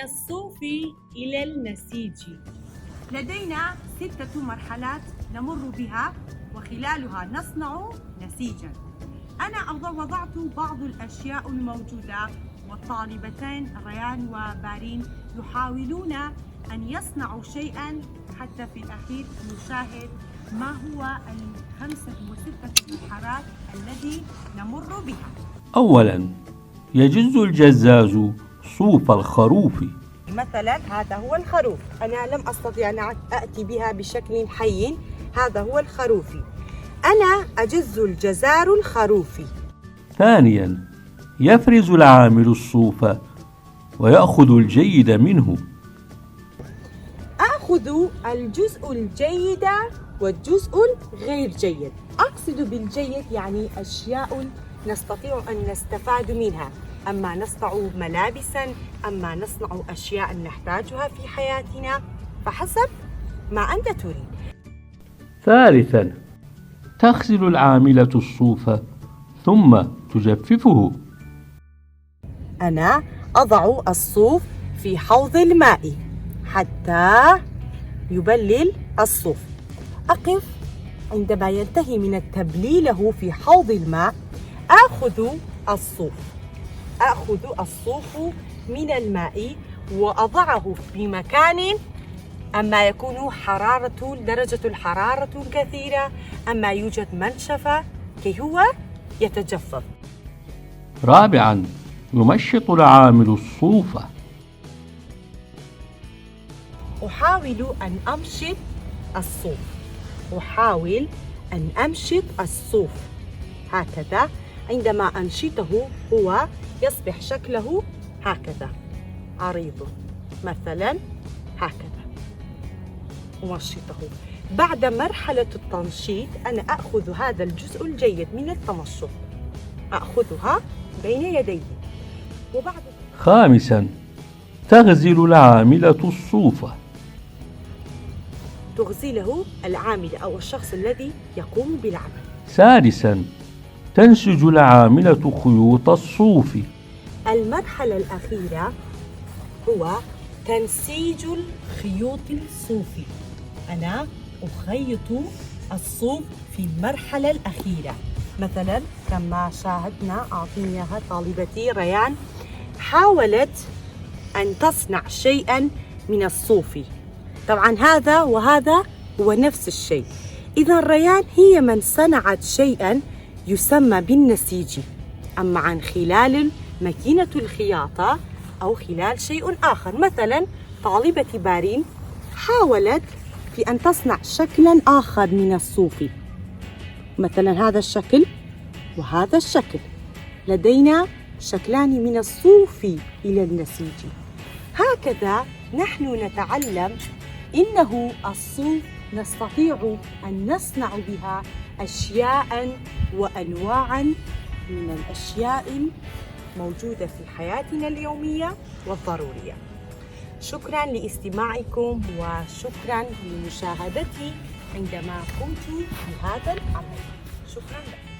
الصوف إلى النسيج. لدينا 6 مرحلات نمر بها وخلالها نصنع نسيجاً. أنا وضعت بعض الأشياء الموجودة، والطالبتين ريان وبارين يحاولون أن يصنعوا شيئاً، حتى في الأخير نشاهد ما هو ال5 و6 مرحلات الذي نمر بها. أولاً، يجز الجزاز صوف الخروف. مثلا هذا هو الخروف، أنا لم أستطيع أن أتي بها بشكل حي. هذا هو الخروف، أنا أجز الجزار الخروفي. ثانياً، يفرز العامل الصوف ويأخذ الجيد منه. أخذ الجزء الجيد والجزء الغير جيد. أقصد بالجيد يعني أشياء نستطيع أن نستفاد منها، أما نصنع ملابساً، أما نصنع أشياء نحتاجها في حياتنا، فحسب ما أنت تريد. ثالثاً، تغسل العاملة الصوف ثم تجففه. أنا أضع الصوف في حوض الماء حتى يبلل الصوف. أقف عندما ينتهي من التبليله في حوض الماء. آخذ الصوف من الماء وأضعه في مكان، أما يكون درجة الحرارة كثيرة، أما يوجد منشفة كي هو يتجفف. رابعاً، يمشط العامل الصوف. أحاول أن أمشط الصوف هكذا. عندما أنشطه هو يصبح شكله هكذا عريض، مثلا هكذا أمشطه. بعد مرحلة التنشيط أنا أخذ هذا الجزء الجيد من التمشط، أخذها بين يديه. وبعد خامساً، تغزل العاملة الصوف. تغزله العامل أو الشخص الذي يقوم بالعمل. سادساً، تنسج العاملة خيوط الصوف. المرحلة الأخيرة هو تنسيج الخيوط الصوفي. أنا أخيط الصوف في المرحلة الأخيرة. مثلا كما شاهدنا، أعطيناها طالبتي ريان، حاولت أن تصنع شيئا من الصوف. طبعا هذا وهذا هو نفس الشيء. إذا ريان هي من صنعت شيئا يسمى بالنسيج، أما عن خلال ماكينة الخياطة أو خلال شيء آخر. مثلا طالبة بارين حاولت في أن تصنع شكلا آخر من الصوف، مثلا هذا الشكل وهذا الشكل. لدينا شكلان من الصوف إلى النسيج. هكذا نحن نتعلم إنه الصوف نستطيع أن نصنع بها أشياء وأنواعا من الأشياء الموجودة في حياتنا اليومية والضرورية. شكرا لاستماعكم وشكرا لمشاهدتي عندما قمت بهذا العمل. شكرا لكم.